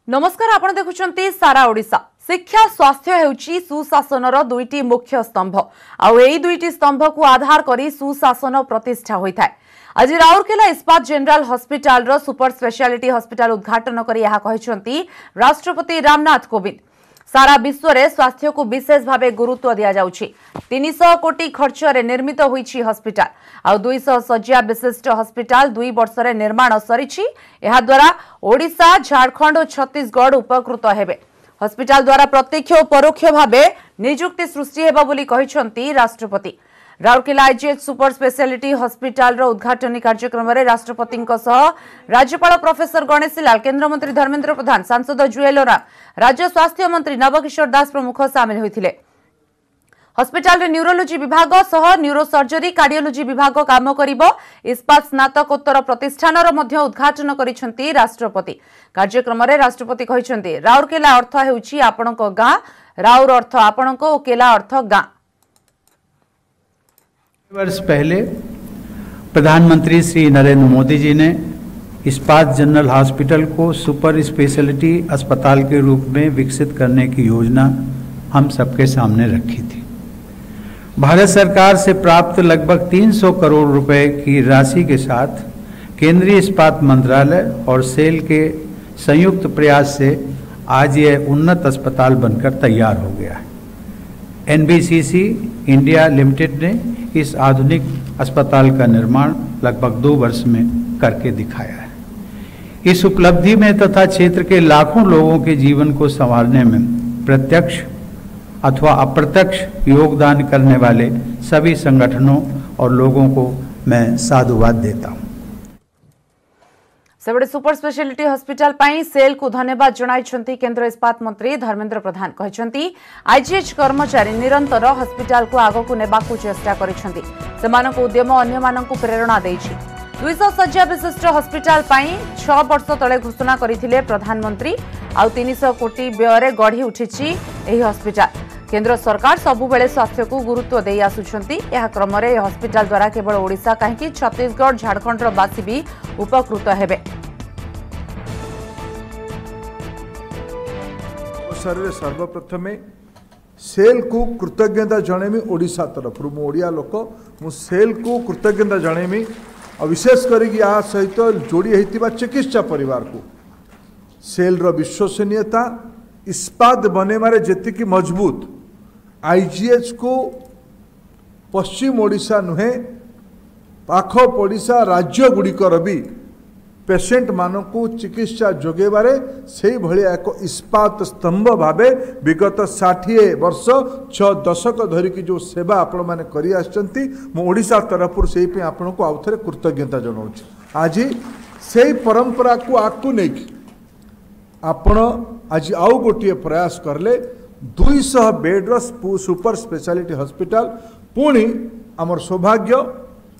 नमस्कार, आपण देखुचंती सारा ओडिशा। शिक्षा स्वास्थ्य हेउची सुशासनर दुईटी मुख्य स्तंभ आउ एई दुईटी स्तंभ को आधार करी सुशासन प्रतिष्ठा होइथाय। आज राउरकेला इस्पात जनरल हॉस्पिटल रो सुपर स्पेशलिटी हॉस्पिटल उद्घाटन करी यहा कहिसंती राष्ट्रपति रामनाथ कोविंद। सारा विश्व रे स्वास्थ्य को विशेष भावे गुरुत्व दिया जाउछि। 300 कोटी खर्च रे निर्मित होइछि हॉस्पिटल आ 200 शଯ୍या विशिष्ट हॉस्पिटल 2 वर्ष रे निर्माण सरिछि। एहा द्वारा ओडिशा, झारखंड और छत्तीसगढ़ उपकृत हेबे। हॉस्पिटल द्वारा प्रत्यक्ष और परोक्ष भावे नियुक्ति सृष्टि हेबा बोली कहिसंती राष्ट्रपति। Rourkela IGH super speciality hospital रो उद्घाटनी कार्यक्रम में राष्ट्रपति राज्यपाल प्रोफेसर गणेशी लाल, केंद्र मंत्री धर्मेंद्र प्रधान, सांसद जुएल ओराम, राज्य स्वास्थ्य मंत्री नवकिशोर दास प्रमुख सामिल होइथिले। हॉस्पिटल रे न्यूरोलॉजी विभाग सह न्यूरोसर्जरी, कार्डियोलॉजी विभाग काम करिबो। इस्पात स्नातकोत्तर प्रतिष्ठान रो मध्य उद्घाटन करिसंती राष्ट्रपति। कार्यक्रम में राष्ट्रपति कहिसंती राउरकेला अर्थ हेउची आपणको गां, राउर अर्थ आपणको ओ केला अर्थ गां। वर्ष पहले प्रधानमंत्री श्री नरेंद्र मोदी जी ने इस्पात जनरल हॉस्पिटल को सुपर स्पेशलिटी अस्पताल के रूप में विकसित करने की योजना हम सबके सामने रखी थी। भारत सरकार से प्राप्त लगभग 300 करोड़ रुपए की राशि के साथ केंद्रीय इस्पात मंत्रालय और सेल के संयुक्त प्रयास से आज यह उन्नत अस्पताल बनकर तैयार हो गया है। एनबीसीसी इंडिया लिमिटेड ने इस आधुनिक अस्पताल का निर्माण लगभग 2 वर्ष में करके दिखाया है। इस उपलब्धि में तथा क्षेत्र के लाखों लोगों के जीवन को संवारने में प्रत्यक्ष अथवा अप्रत्यक्ष योगदान करने वाले सभी संगठनों और लोगों को मैं साधुवाद देता हूँ। सेबडे सुपर स्पेशलिटी हॉस्पिटल पाई सेल को धन्यवाद जणाइछंती केंद्र इस्पात मंत्री धर्मेंद्र प्रधान। कहचंती आईजीएच कर्मचारी निरंतर हॉस्पिटल को आगो को नेबाकू चेष्टा करिछंती। सेमानक उद्यम अन्य मानकू प्रेरणा देइछि। 200 शଯ୍या विशिष्ट हॉस्पिटल पाई 6 वर्ष तले घोषणा करिथिले प्रधानमंत्री। आ 300 कोटी व्यय गढ़ी उठिछि एही हॉस्पिटल। केंद्र सरकार सबु बेले स्वास्थ्य को गुरुत्व देई आसुछंती। एहा क्रम रे हॉस्पिटल द्वारा केवल ओडिशा काहेकि छत्तीसगढ़, झारखंड रो बासी भी उपकृत हेबे। सर्वप्रथमे सेल को कृतज्ञता जणेमी ओडिशा तरफ मु ओडिया लोक मु सेल को कृतज्ञता जणेमी और विशेष करी आ सहित जोड़ी होइतिबा चिकित्सा परिवार को सेल रो विश्वसनीयता इस्पात बनेमारे जेतिकी मजबूत आईजीएच को पश्चिम ओडिशा नुहे पाख पड़िशा राज्य गुड़िकर भी पेसेंट मानकू चिकित्सा जोगेबारे से भलिया एक इस्पात स्तंभ भावे विगत 60 वर्ष 6 दशक धरिकी जो सेवा आपण माने करि आछंती मो ओडिशा तरफ से पे आपण को आउथरे कृतज्ञता जनाउछि। आज से परंपरा को आकू नेकी आपण आज आउ गोटे प्रयास करले 200 बेड रो सुपर स्पेशलिटी हॉस्पिटल पुणी आमर सौभाग्य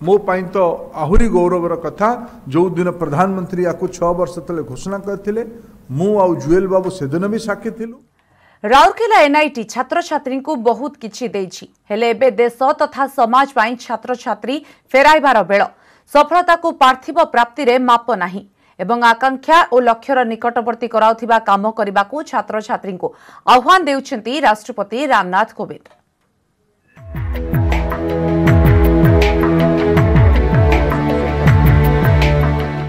मो पाई तो आहुरी गौरवर कथा जो दिन प्रधानमंत्री आपको 6 वर्ष तले घोषणा करथिले मु आउ जुएल बाबू सेदिन भी साक्षी थिलु। राउरकेला एनआईटी छात्र छात्री को बहुत किछि देछि, हेले एबे देश तथा समाज पाई छात्र छात्री फेराइबार बेल। सफलता को पार्थिव प्राप्ति रे माप नाही एवं आकांक्षा और लक्ष्यर निकटवर्ती कराउथिबा काम करिबाकू छात्र छात्री को आह्वान देउछंती राष्ट्रपति रामनाथ कोविंद।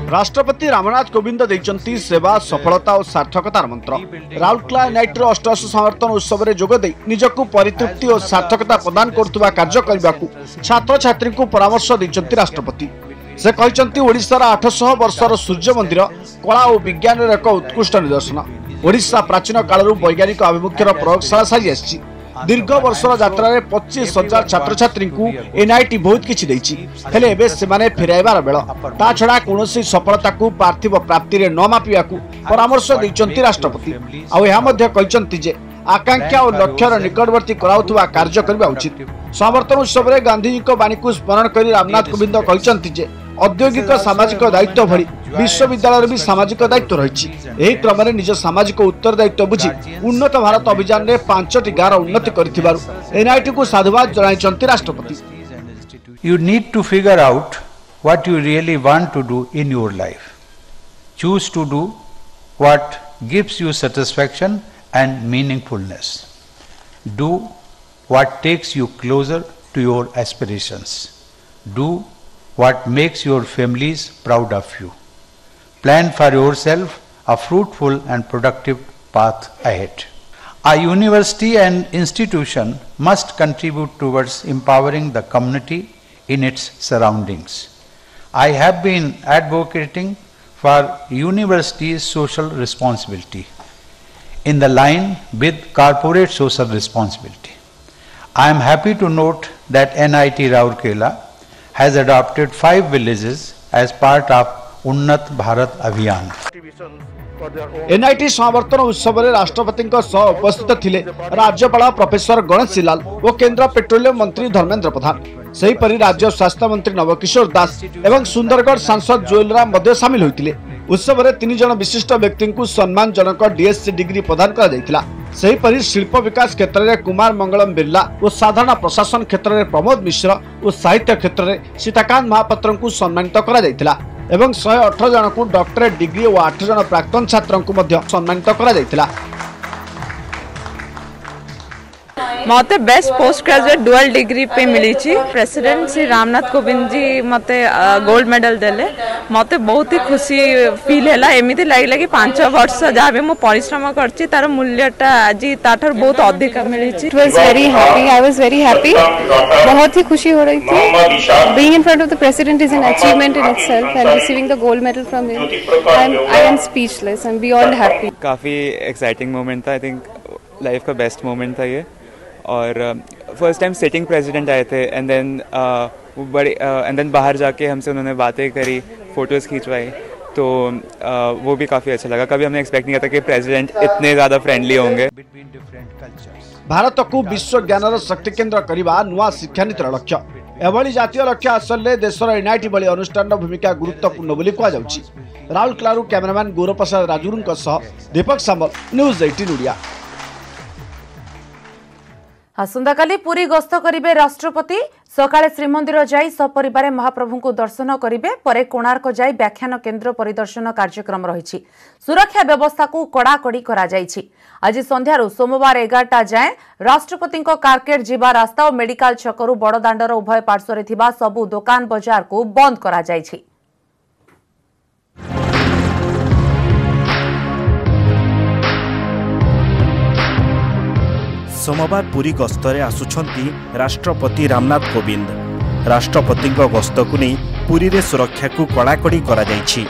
राष्ट्रपति रामनाथ कोविंद देइचंती सेवा, सफलता और सार्थकतार मंत्र। राउरकेला एनआईटी अष्टाश समर्थन उत्सव में जोगदे निजकू परितृप्ति और सार्थकता प्रदान करुवा कार्य करने छात्र छात्री को परामर्श देइचंती राष्ट्रपति। से कहचंती ओडिशार 800 वर्षर सूर्य मंदिर कला और विज्ञान एक उत्कृष्ट निदर्शन। ओडिशा प्राचीन कालरू वैज्ञानिक आभिमुख्यर प्रयोगशाला सारी आछि। दीर्घ वर्षर यात्रा 25,000 छात्र छात्री को एनआईटी बहुत किछि देछि, हेले एबे सेमाने फेराइबार बेल। ता छडा कोनोसी सफलता को पार्थिव प्राप्ति रे न मापिया को परामर्श दैचंती राष्ट्रपति। आ एहा मध्ये कहचंती जे आकांक्षा और लक्ष्यर निकटवर्ती कराउथुवा कार्य करबा उचित। समर्थन उत्सव रे गांधीजी को बाणी को स्मरण करी रामनाथ कोविंद कहचंती जे औद्योगिक सामाजिक दायित्व भली विश्वविद्यालय भी सामाजिक दायित्व रही। यही क्रम में निज सामाजिक उत्तरदायित्व बुझी उन्नत भारत अभियान में 5टी गाँव उन्नति कर एनआईटी को साधुवाद जणाइछंती राष्ट्रपति। You need to figure out what you really want to do in your life. Choose to do what gives you satisfaction and meaningfulness. Do what takes you closer to your aspirations. Do what makes your families proud of you. Plan for yourself a fruitful and productive path ahead. A university and institution must contribute towards empowering the community in its surroundings. I have been advocating for universities' social responsibility in the line with corporate social responsibility. I am happy to note that NIT Rourkela has adopted 5 villages as part of Unnat Bharat Abhiyan. NIT समावर्तन उत्सव में राष्ट्रपति उपस्थित थिले राज्यपाल professor Ganeshi Lal और केंद्र petroleum मंत्री धर्मेंद्र प्रधान। सेहीपरि राज्य स्वास्थ्य मंत्री नवकिशोर दास एवं सुंदरगढ़ सांसद जोएल राम मध्य सामिल होइतिले। उत्सव में 3 जन विशिष्ट व्यक्ति को सम्मानजनक डीएससी डिग्री प्रदान करा जायतिला। सेहीपरि शिल्प विकास क्षेत्र में कुमार मंगलम बिरला और साधारण प्रशासन क्षेत्र में प्रमोद मिश्र और साहित्य क्षेत्र में सीताकांत महापात्र को सम्मानित करा जायतिला एवं 118 जन को डॉक्टरेट डिग्री और 8 जन प्राक्तन छात्र को सम्मानित करा जायतिला। मते best post graduate dual degree पे मिली छी। प्रेसिडेंट श्री रामनाथ कोविंद जी मते गोल्ड मेडल देले। मते बहुत ही खुशी फील हैला। एमिति लागिला कि 5 वर्ष जहाँ भी मु परिश्रम करछि तार मूल्यटा आज ताठर बहुत अधिक मिली छी। It was very happy, I was very happy. बहुत ही खुशी हो रही थी। Being in front of the president is an achievement in itself and receiving the gold medal from him I am speechless, I am beyond happy. काफी exciting moment था। I think life का best moment था ये। और first time sitting president आए थे and then बाहर जाके हमसे उन्होंने बातें करी, फोटोज़ खिंचवाई, तो वो भी काफ़ी अच्छा लगा। कभी हमने एक्सपेक्ट नहीं किया था कि प्रेसिडेंट इतने ज़्यादा फ्रेंडली होंगे। भारत को विश्व ज्ञान शक्ति केन्द्र करने नुआ शिक्षानीतिर लक्ष्य। एभली जातीय लक्ष्य हासिल में देशर एनआईटी भली अनुष्ठान भूमिका गुरुत्वपूर्ण बोली कहुछि। राउरकेलारू कैमरामैन गौरव प्रसाद राजूर दीपक सामल, न्यूज 18 ओडिया। आसंताकाली पुरी गस्त करिवे राष्ट्रपति। सकाळे श्रीमंदिर जाई सपरिवार महाप्रभु को दर्शन करिवे। परे कोणार्क जाई व्याख्यान केन्द्र परिदर्शन कार्यक्रम रहिछि। सुरक्षा व्यवस्था को कड़ाकड़ी करा जाइछि। आज संध्यारू सोमवार 11टा जाए राष्ट्रपति कारकेट जीवा रास्ता और मेडिकल छकरू बड़दाण्डर उभय पार्श्व थिबा सबु दुकान बजार को बंद करा जाइछि। सोमवार पुरी गस्तरे आसुछंती राष्ट्रपति रामनाथ कोविंद। राष्ट्रपति गस्त को नहीं पुरी रे सुरक्षा को कड़ाकड़ी करा जाइछि।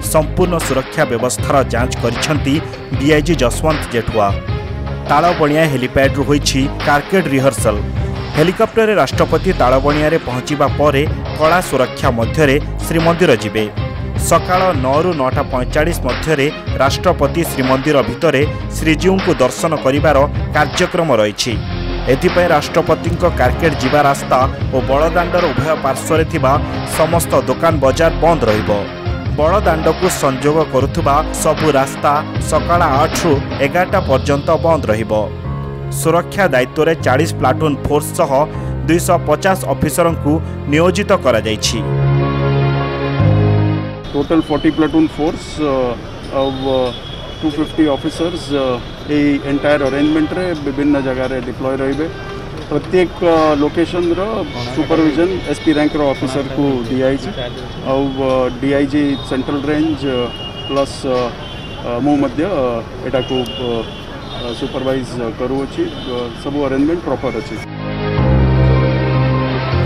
संपूर्ण सुरक्षा व्यवस्थार जांच करिछंती डीआईजी जसवंत जेठुआ। तालबणिया हेलीपैड होइछि कारकेड रिहर्सल। हेलिकॉप्टर रे राष्ट्रपति तालबणिया रे पहुंचीबा परे कड़ा सुरक्षा मध्यरे श्रीमंदिर जिबे। सकाळ 9 ରୁ 9:45 मध्यरे राष्ट्रपति श्रीमंदिर भितरे श्रीजीव को दर्शन करिवार कार्यक्रम रहिछि। एथिपय राष्ट्रपति कारकेट जीवा रास्ता और बड़दाण्डर उभय पार्श्व थिबा समस्त दुकान बजार बंद रहिबो। बड़दाण्ड को संजोग करुथुबा सबु रास्ता सकाळ 8 ରୁ 11टा पर्यंत बंद रहिबो। सुरक्षा दायित्व रे 40 प्लाटून फोर्स सह 250 ऑफिसर को नियोजित करा जाइछि। Total 40 platoon force of 250 officers entire arrangement रे विभिन्न जगह रे डिप्लॉय रहिबे। प्रत्येक लोकेशन रो सुपरविजन एसपी रैंक रो ऑफिसर को डीआईजी और डीआईजी सेंट्रल रेंज प्लस मु मध्य एटा को सुपरवाइज करूछि। सब अरेंजमेंट प्रॉपर अछि।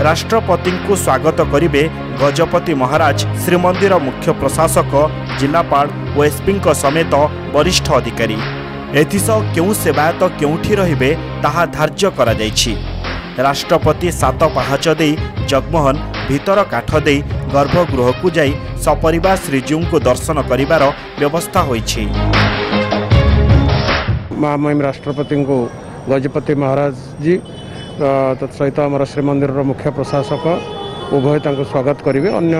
राष्ट्रपति को स्वागत करिवे गजपति महाराज, श्रीमंदिर मुख्य प्रशासक, जिलापाल और एसपी समेत वरिष्ठ अधिकारी। एथिसह केउ सेवायत केउठी रहिबे ताहा धार्य करा जाइछि। राष्ट्रपति 7 पाहाच दे जगमोहन भीतर काठ दे गर्भगृह को जाई सपरिवार श्रीजीव को दर्शन करिवार व्यवस्था होइछि। महामहिम राष्ट्रपति को गजपति महाराज जी तत्सहित आम श्रीमंदिर मुख्य प्रशासक उभय स्वागत करेंगे। अन्य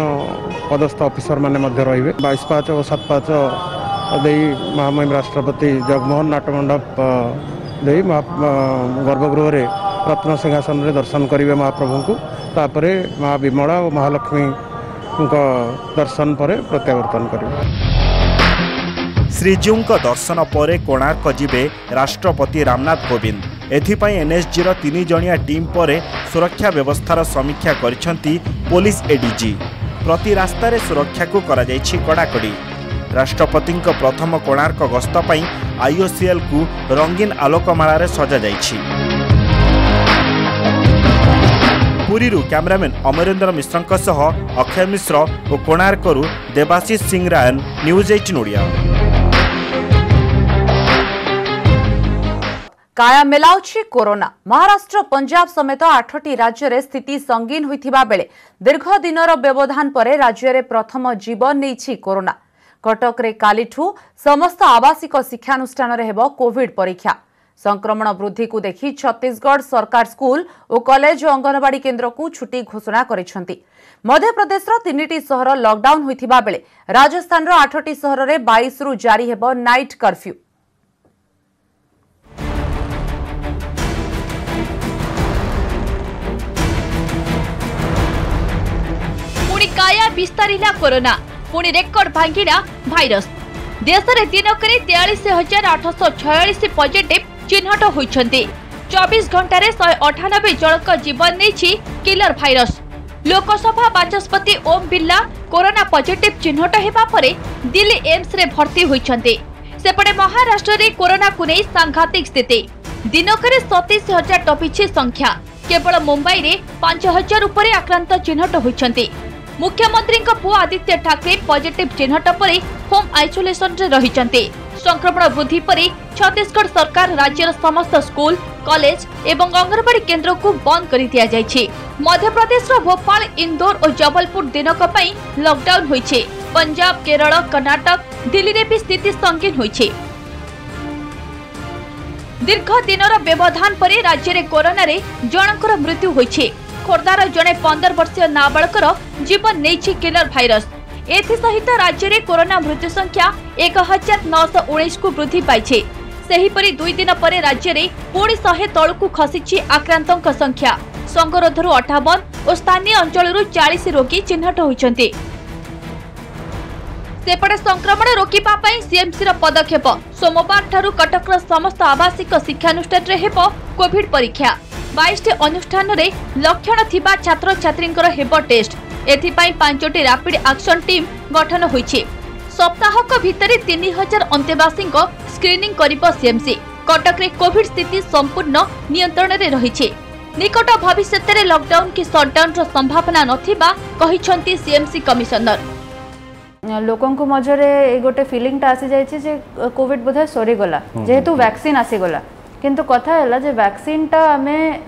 पदस्थ ऑफिसर माने मध्य रहिबे। 22 पाच और 7 पाच दे महामहिम राष्ट्रपति जगमोहन नाटमंडप दे गर्भगृह रे रत्न सिंहासन रे दर्शन करेंगे महाप्रभु को। तापरे माँ विमला और महालक्ष्मी दर्शन पर प्रत्यावर्तन करेंगे। श्रीजीउଙ୍କ दर्शन पर कोणार्क जिबे राष्ट्रपति रामनाथ कोविंद। एथिपाई एनएसजी रो 3 जणिया टीम पर सुरक्षा व्यवस्थार समीक्षा करिसेंती पुलिस एडीजी। प्रति रास्तार सुरक्षा को करा जायछि कड़ाकड़ी। राष्ट्रपति प्रथम कोणार्क गस्त पई आईओसीएल को रंगीन आलोकमाला सजा जायछि। पुरी कैमरामैन अमरेंद्र मिश्र सह अक्षय मिश्र और कोणार्करू देवाशीष सिंह रायन, न्यूज 18 ओडिया। काया मिलाउछि कोरोना। महाराष्ट्र पंजाब समेत 8टी राज्य रे स्थिति संगीन होइथिबा बेले दीर्घ दिनर व्यवधान परे राज्य रे प्रथम जीवन नेछि कोरोना। कटक रे कालीठू समस्त आवासिक शिक्षानुष्ठान रे हेबो कोविड परीक्षा। संक्रमण वृद्धि को देखि छत्तीसगढ़ सरकार स्कूल और कॉलेज और अंगनवाड़ी केन्द्र को छुट्टी घोषणा करिसेंती। मध्य प्रदेश रो 3टी सहर लॉकडाउन होइथिबा बेले राजस्थान रो 8टी सहर रे 22 रु जारी हेबो नाइट कर्फ्यू। पुणी काया विस्तारिला कोरोना, पुणी रेकर्ड भांगिला भाइरस। देश में दिनक 43,846 पॉजिटिव चिन्हट होइछन्ति। 24 घंटे 198 जनक जीवन नेछि killer virus. Lok Sabha Bachaspati Om Birla corona positive चिन्हट हेबा परे दिल्ली एम्स रे भर्ती होइछन्ति। सेपटे महाराष्ट्र रे कोरोना को नै सांघातिक स्थिति। दिनक 27,000 टपिछि संख्या। केवल मुंबई रे 5,000 उपरे आक्रांत चिन्हट होइछन्ति। मुख्यमंत्री पुओ आदित्य ठाकरे पॉजिटिव चिन्हट पर होम आइसोलेशन रे रहिचंती। संक्रमण वृद्धि पर छत्तीसगढ़ सरकार राज्यर समस्त स्कूल, कॉलेज एवं अंगनवाड़ी केन्द्र को बंद कर दिया जायछि। मध्य प्रदेश भोपाल, इंदौर और जबलपुर दिनक पई लॉकडाउन होइछे। पंजाब, केरल, कर्नाटक, दिल्ली रे भी स्थिति संगीन होइछे। दीर्घ दिनर व्यवधान पर राज्य रे कोरोना रे जनकर मृत्यु होइछे। खोर्धार जड़े 15 वर्षीय नाबालकर जीवन नहीं किलर भाइरस। एसहित राज्य में कोरोना मृत्यु संख्या 1919 को वृद्धि पाई। सेहीपरि 2 दिन पर राज्य में पुणी 100 तलू को खसी आक्रांतों संख्या। संगरोधर 58 और स्थानीय अंचल 40 रोगी चिन्हट होइछन्ति। सेपटे संक्रमण रोकिबा पई सीएमसी रो पदक्षेप। सोमवार ठारू कटक समस्त आवासिक शिक्षानुष्ठान रे हेबो कोविड परीक्षा। 22टी अनुष्ठान रे लक्षण थिबा छात्र छात्रींकर हेबो टेस्ट। एथिपाई 5टी रैपिड एक्शन टीम गठन होइछे। सप्ताहक भितरे 3000 अंतेवासी स्क्रीनिंग करिबो सीएमसी। कटक रे कोविड स्थिति संपूर्ण नियंत्रण रे रहिछे। निकट भविष्य रे लॉकडाउन की शटडाउन रो संभावना नथिबा कहिसंती सीएमसी कमिश्नर। लोकन को मजरे गोटे फीलिंग टा आसी जायछि जे कोविड बोधे सरी गला जेहेतु वैक्सीन आसी गला। किंतु कथा है जे वैक्सीन टा हमें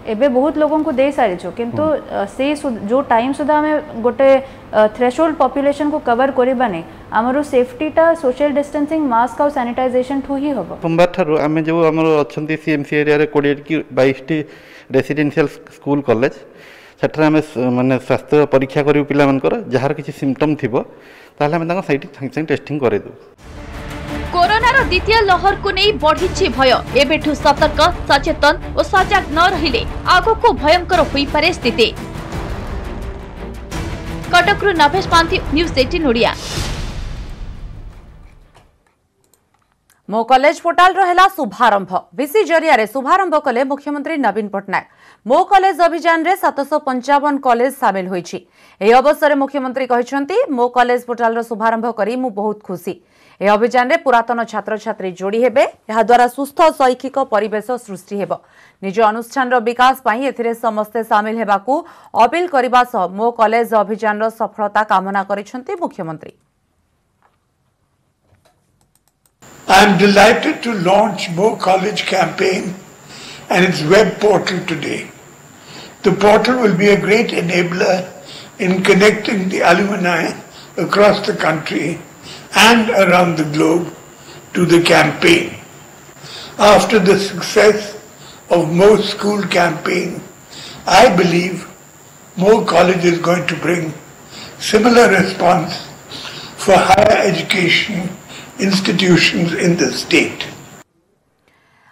एबे बहुत लोगों को दे सारी छो। किंतु से जो टाइम सुधा हमें गोटे थ्रेशोल्ड पॉपुलेशन को कवर करिबानी हमरो सेफ्टी टा सोशल डिस्टेंसिंग, मास्क और सैनिटाइजेशन ठू ही होबो। सोमवार ठारू आमे जो हमरो अछंती सीएमसी एरिया रे 20 की 22टी रेसिडेंशियल स्कूल कॉलेज सेठरा हमें माने स्वास्थ्य परीक्षा करियो पिला मनकर जहार किछि सिम्पटम थिबो ताले हमें तांको साइट संग टेस्टिंग करे दो। कोरोनार द्वितीय लहर को नहीं बढ़ी भय। एबेठू सतर्क, सचेतन और सजग न रहिले आगको भयंकर होई पारे स्थिति। कटकरू नभेश पांथी, न्यूज 18 ओडिया। मो कॉलेज पोर्टाल रहा शुभारंभ। वीसी जरिया रे शुभारंभ कले मुख्यमंत्री नवीन पट्टनायक। मो कॉलेज अभियान रे 755 कॉलेज सामिल होइछि। एही अवसर में मुख्यमंत्री कहिसंती मो कॉलेज पोर्टाल रो शुभारंभ करी मु बहुत खुशी। ए अभियान रे पुरातन छात्र छात्री जोड़ी हेबे। एहा द्वारा सुस्थ शैक्षिक परिवेश सृष्टि हेबो। निज अनुष्ठान रो विकास पई एथिरे समस्ते सामिल हेबाकू अपील करबा सह मो कॉलेज अभियान रो सफलता कामना करिसंती मुख्यमंत्री। I am delighted to launch Mo College campaign and its web portal today. The portal will be a great enabler in connecting the alumni across the country and around the globe to the campaign. After the success of Mo School campaign, I believe Mo College is going to bring similar response for higher education institutions in the state.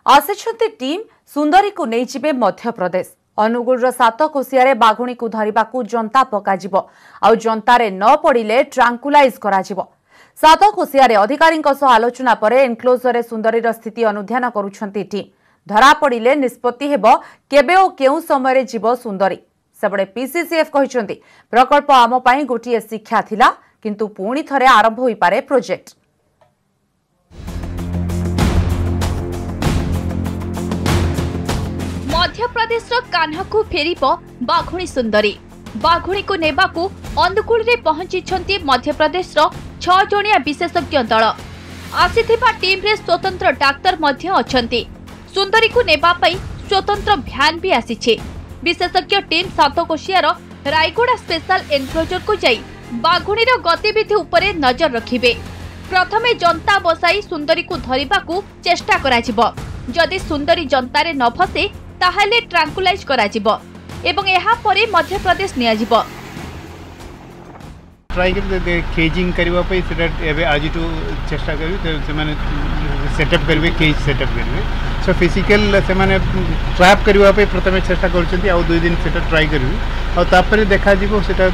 आसिछंती team सुंदरी को नहीं जिबे मध्य प्रदेश। अनुगुल 7 कोसिया बाघुणी को धरिबाकू जनता पकाजिबो। आउ जनतारे न पड़िले ट्रांकुलाइज कराजिबो। सातकोशिया अधिकारी आलोचना पर एनक्लोजर सुंदरी स्थिति अनुध्यान करुछंती टीम धरा पड़िले निष्पत्ति हेबो केबे ओ केउ समय जीव सुंदरी सेबडे पीसीसीएफ कहिसंती प्रकल्प आम पई गोटिए शिक्षा थिला किंतु पुणी थरे आरंभ होई पारे प्रोजेक्ट। मध्य प्रदेश कान्हा को फेरिब बाघुणी सुंदरी बाघुणी को नेबाकू अनुकूल रे पहुंची मध्य प्रदेश 6 जणिया विशेषज्ञ दल आसीथिबा टीम रे स्वतंत्र डाक्टर मध्य अछंती सुंदरी को नेबा पई स्वतंत्र भ्यान भी आसीछे। विशेषज्ञ टीम सातकोशियार रायगड़ा स्पेशल एनक्लोजर को जाई बाघुणी गतिविधि उपरे नजर रखिबे। प्रथमे जनता बसाई सुंदरी को धरिबाकू चेष्टा कराजिबो। जदि सुंदरी जनतारे न फसे ताहाले ट्रांकुलाइज कराजिबो एवं एहा परे मध्य प्रदेश नियाजिबो। ट्राई कर केजिंग करबा पई सेटा एबे आज टू चेष्टा करबी से माने सेटअप करबे केज सेटअप करबे सो फिजिकल से माने ट्रैप करबा पई प्रथमे चेष्टा करछंती आ 2 दिन सेटा ट्राई करबी और तापर देखा जीवो सेटा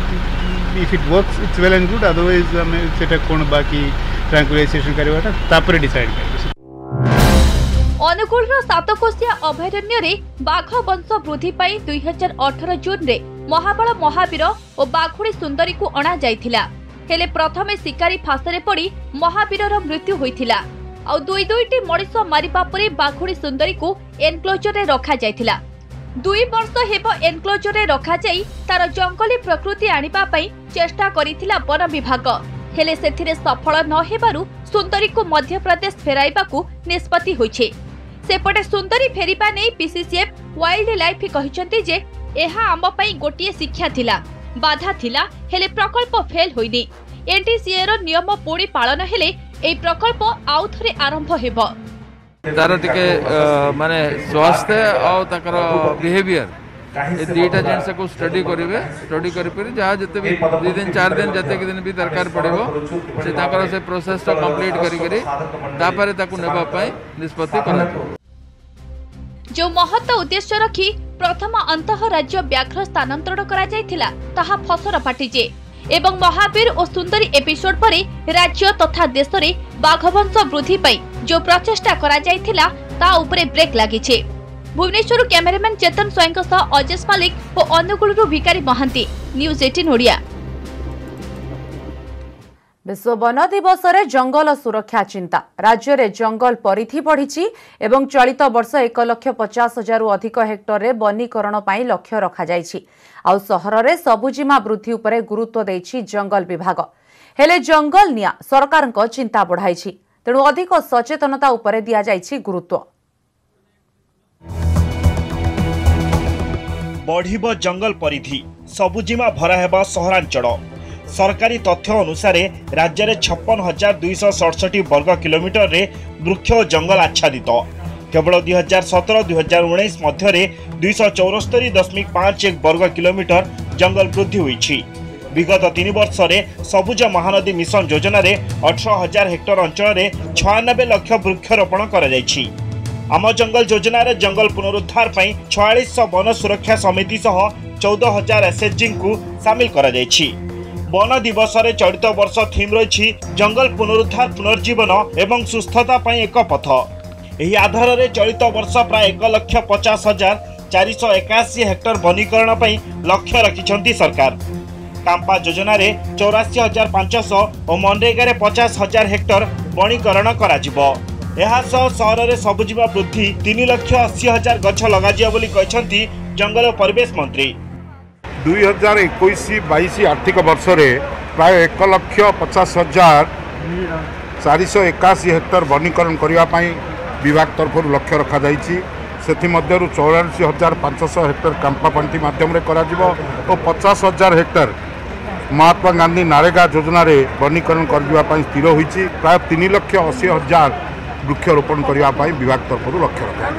if it works it's well and good otherwise हमें सेटा कोन बाकी ट्रांकुलाइजेशन करबाटा तापर डिसाइड करबे। अनुकूल सातकोशिया अभयारण्य रे बाघ वंश वृद्धि पाई 2018 जून रे महाबल महावीर और बाघुणी सुंदरी को अणा जाइथिला हेले प्रथमे शिकारी फासरे पड़ी महावीरर मृत्यु होइथिला आ दुईटी मଣିଷ मारिबा परे बाघुणी सुंदरी को एनक्लोजर रे रखा जाइथिला। 2 वर्ष हेबो एनक्लोजर रे रखा जाई तार जंगली प्रकृति आनिबा पई चेष्टा करिथिला वन विभाग हेले सेथिरे सफल न हेबारु सुंदरी को मध्य प्रदेश फेराइबाकू निष्पत्ति होइछे। सेपटे सुंदरी फेरिबा नै पीसीसीएफ वाइल्ड लाइफ कहिसंती जे एहा आम पई गोटिए शिक्षा थिला बाधा थिला हेले प्रकल्प फेल होइनी। एनटीसीए रो नियम पूरी पालन हेले एई प्रकल्प आउ थरे आरंभ हेबो। तार टिके माने स्वास्थ्य और ताकर बिहेवियर ए दुईटा जिनस को स्टडी करेंगे स्टडी कर जहाँ जिते भी 2 दिन 4 दिन जते दिन भी दरकार पड़ो से ताकर से प्रोसेस तो कंप्लीट करी ताकू नेबा पई निष्पत्ति करा। जो महत्व उद्देश्य रखी प्रथम अंतः राज्य व्याघ्र स्थानांतरण करा जायथिला ताहा फसर फाटिजे एवं महावीर और सुंदरी एपिसोड परे राज्य तथा देश रे बाघवंश वृद्धि पई जो प्रचेष्टा करा जायथिला ता उपरे ब्रेक लागिछे। भुवनेश्वर कैमरामैन चेतन स्वयं सह अजेश मालिक और अनुगुल भिकारी महांती न्यूज 18 ओडिया। विश्व वन दिवस रे जंगल सुरक्षा चिंता राज्य रे जंगल परिधि बढ़ी एवं चलित वर्ष 1,50,000 अधिक हेक्टर रे वनीकरण पाई लक्ष्य रखा जायछि। आ सहर रे सबुजिमा वृद्धि उपरे गुरुत्व देछि जंगल विभाग हेले जंगल निया सरकार चिंता बढ़ाइछि तेणु अधिक सचेतनता उपरे दिया जायछि गुरुत्व। बढ़िब जंगल परिधि सबुजिमा भरा हेबा सहरांचल सरकारी तथ्य अनुसार राज्य में 56,267 वर्ग किलोमीटर रे वृक्ष और जंगल आच्छादित केवल 2017-2019 मध्य 274.51 वर्ग किलोमीटर जंगल वृद्धि होईछि। विगत 3 वर्ष में सबुज महानदी मिशन योजना रे 18,000 हेक्टर अंचल में 96 लाख वृक्षरोपण करा जायछि। आम जंगल योजना रे जंगल पुनरुद्धार पई 4600 वन सुरक्षा समिति सह 14,000 एसएचजी को शामिल करा जायछि। वन दिवस रे चलित वर्ष थीम रही जंगल पुनरुद्धार पुनर्जीवन एवं सुस्थता पई एक पथ। एही आधार रे चलित वर्ष प्राय 1,50,481 हेक्टर वनीकरण पई लक्ष्य रखिछंती सरकार। कांपा योजना रे 84,500 और मनरेगा रे 50,000 हेक्टर वनीकरण कराजिबो। एहा सहर रे सबुजिमा वृद्धि 3,80,000 गछ लगाजिया बोली कहछंती जंगल और परिवेश मंत्री। 2021-22 आर्थिक वर्ष में प्राय 1,50,481 हेक्टर वनीकरण करने विभाग तरफ लक्ष्य रखा जाइछि। सेथि मध्यरु 84,500 हेक्टर कांपा पंटी माध्यम रे कराजिबो और 50,000 हेक्टर महात्मा गांधी नारेगा योजना रे वनीकरण करबा पई स्थिर होईछि। प्राय 3,80,000 वृक्षरोपण करबा पई विभाग तरफ लक्ष्य रखा।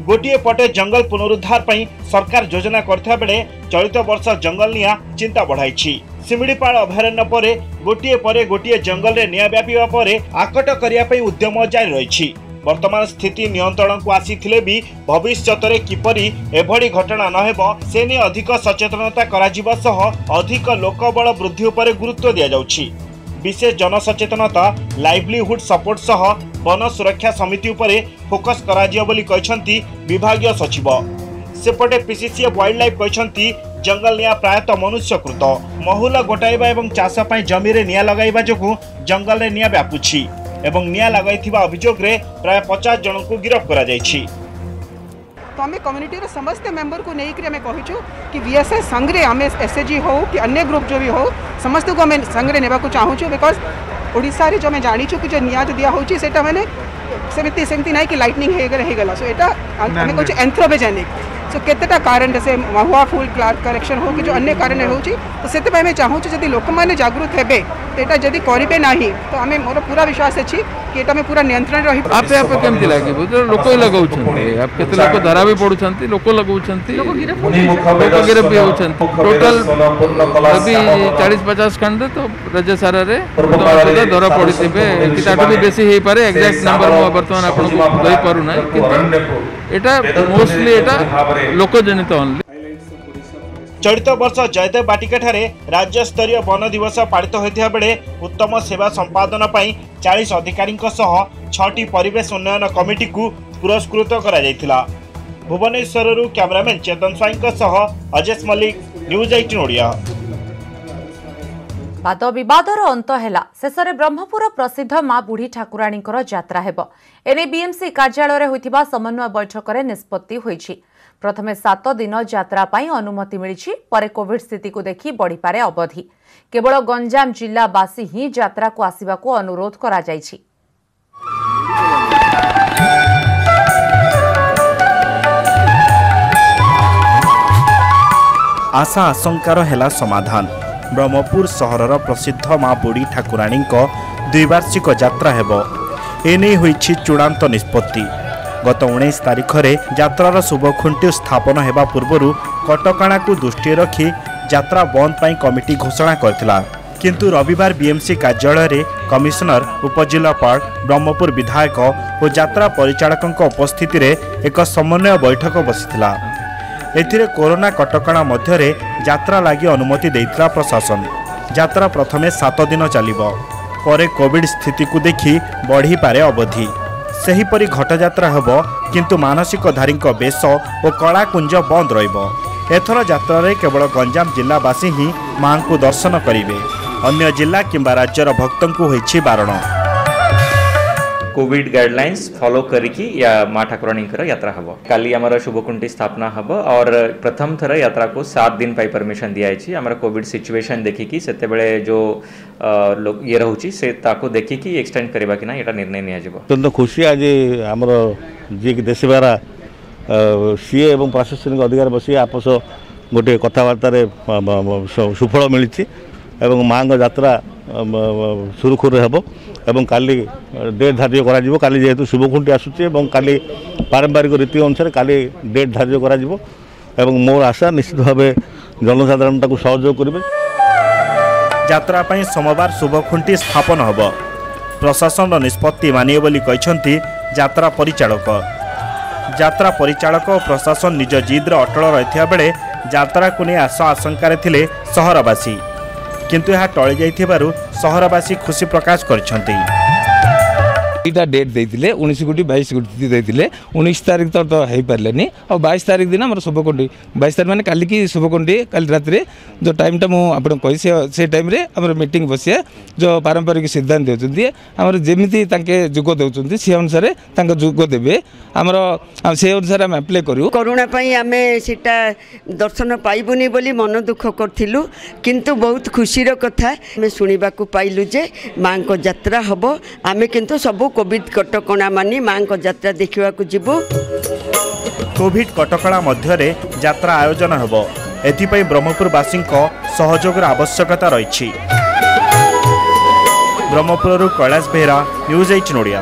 गोटे पटे जंगल पुनरुद्धार पई सरकार योजना करथिबा बेले चलित वर्ष जंगल निया चिंता बढ़ाइछि। सिमिडीपाल अभयारण्य परे गोटे जंगल रे निया व्यापीबा परे आकट करिया पई उद्यम जारी रहिछि। वर्तमान स्थिति नियंत्रण को आसीथिले भी भविष्यत रे किपरि एभଳି घटना न हेबो से ने अधिक सचेतनता कराजिबा सह अधिक लोकबल वृद्धि उपरे गुरुत्व दिया जाउछि। विशेष जनसचेतनता लाइवलीहुड सपोर्ट सह वन सुरक्षा समिति उपरे फोकस कराजियो बोली कहछंती विभागीय सचिव। सेपटे पीसीसीएफ वाइल्ड लाइफ कहछंती जंगल निया प्रायतः मनुष्यकृत महुल गोटाइबा एवं चाष पई जमी रे निया लगाइबा जोगु जंगल रे निया व्यापुछि एवं निया लगाइथिबा अभियोग रे प्राय 50 जन को गिरफ्त करा जायछि। तो आम कम्युनिटी समस्त मेंबर को नहीं आम कहूँ कि वीएसएस संगे आम एसएचजी हो कि अन्य ग्रुप जो भी हो समस्त को आम संगे ने चाहूँ बिकज ओडिशा रे जो आम जाचु कि जो निया जो दिया होची सेटा माने सेमती ना कि लाइटनिंग होगला सो एटा आम कहूँ एंथ्रोपोजेनिक सो केतेटा कारण से महुआ फुल करेक्शन हो कि जो अन्य कारण होची तो से आम चाहूँ जब लोक मैंने जागृत हेबे तो यहाँ जदि करेंगे ना तो आम मोर पूरा विश्वास अच्छी कि ये पूरा नियंत्रण रही आपे आपे केमती लागे लोक लगाउछन्ते आप केते लोक धरा भी पडुछन्ते लोक लगाउछन्ते लोक गिरफ भी होछन्ते टोटल यदि 40-50 खंड तो राज्य सारा रे धरा पड़िथिबे किताटो भी बेसी हे पारे एग्जैक्ट नंबर मो वर्तमान आपन को दई पारु नै किंतु एटा मोस्टली एटा लोकजनित ओनली। चलित वर्ष जयदेव बाटिका ठारे राज्य स्तरीय वन दिवस पालित होता बेले उत्तम सेवा संपादन पर 40 अधिकारी 6टी परिवेश उन्नयन कमिटी को पुरस्कृत करा। भुवनेश्वर कैमरामैन चेतन स्वाई अजेश मल्लिक न्यूज 18 ओडिया। वाद विवादर अंत है शेष में ब्रह्मपुर प्रसिद्ध मां बुढ़ी ठाकुराणी यात्रा हेब एने बीएमसी कार्यालय होइथिबा समन्वय बैठक में निष्पत्ति होइछि। प्रथमे 7 दिन यात्रा पाई अनुमति मिली परे कोविड स्थिति को देखि बढ़ी पारे अवधि केवल गंजाम जिलावासी ही यात्रा को आसिबाकू अनुरोध करा जाइछि। आशा आशंकार हेला समाधान। ब्रह्मपुर सहरर प्रसिद्ध मां बुढ़ी ठाकुराणी द्विवार्षिक यात्रा हेब एने होइछि चूड़ांत निष्पत्ति। गत 19 तारिख रे यात्रार शुभखुंटी स्थापन हेबा पूर्वरु कटकाणा को दृष्टि रखी यात्रा बंद पाई कमिटी घोषणा करथिला किंतु रविवार बीएमसी कार्यालय रे कमिशनर उपजिलापाल ब्रह्मपुर विधायक और यात्रा परिचालक उपस्थिति रे एक समन्वय बैठक बसिथिला। एथिरे कोरोना कटकाणा मध्य रे यात्रा लागि अनुमति देइथिला प्रशासन। यात्रा प्रथमे 7 दिन चलिबो परे कोविड स्थिति को देखि बढ़ी पारे अवधि। सेहीपरि घटयात्रा हेब किंतु मानसिकधारी बेश और कलाकुंज बंद रहिबो। एथर यात्रा रे केवल गंजाम जिलावासी ही मां को दर्शन करिवे अन्य जिला किंबा राज्यर भक्तों को होइछि बारण। कोविड गाइडलाइंस फॉलो करिकी या मां ठाकुराणी यात्रा हम काली आमर शुभकुंटी स्थापना हम और प्रथम थर यात्रा को 7 दिन पाई परमिशन दिखाई आमर कोविड सिचुएशन देखिकी से जो ये रोचे से ताको देखिकी एक्सटेंड करबा कि ना एटा निर्णय निया जिवो। अत्यंत खुशी आज आमर जी देशबारा सी एवं प्रशासनिक अधिकारी बसी आपस गोटे कथबार्तार सुफल मिली एवं माँ यात्रा सुरुखुर हेब एवं काली डेट धार्य करा काली जेहेतु शुभखुंटी आसुची एवं काली पारंपरिक रीति अनुसार काली डेट धार्य करा एवं मोर आशा निश्चित भाव जनसाधारण ताकू सहयोग करेंगे। यात्रा पई सोमवार शुभखुंटी स्थापन हब प्रशासन निष्पत्ति मानिए बोली कहछंती यात्रा परिचालक। यात्रा परिचालक और प्रशासन निज जिद्र अटल रहिथिया बेले यात्रा को नहीं आशा आशंका थिले सहरवासी किंतु यह टळी जाइथिबारु सहरवासी खुशी प्रकाश करछंती। दुईटा डेट देते 19 कोटी 22 कोटी देते 19 तारीख तो हो पारे और 22 तारीख दिन आम शुभकुंडी 22 तारीख मैंने काली की शुभकुंडी काली रात जो टाइमटा मुझे कही से टाइम आम मीटिंग बसिया जो पारंपरिक सिद्धांत देते आम जमी जोग दौरान सी अनुसार जोग देवे आमर से अनुसार आम आप्लाय करूँ। कोरोना आम सीटा दर्शन पाइबुनी बोली मन दुख करूँ किंतु बहुत खुशीर कथा आम शुणा पाइलु जे माँ को यात्रा हम आम किंतु सब कोविड कटकणा मानी माँ को यात्रा देखा जीवु। कोविड कटकणा मध्य यात्रा आयोजन हेब एथिपाई ब्रह्मपुरवासी सहयोग आवश्यकता रही। ब्रह्मपुर कैलाश बेहरा न्यूज 18 ओडिया।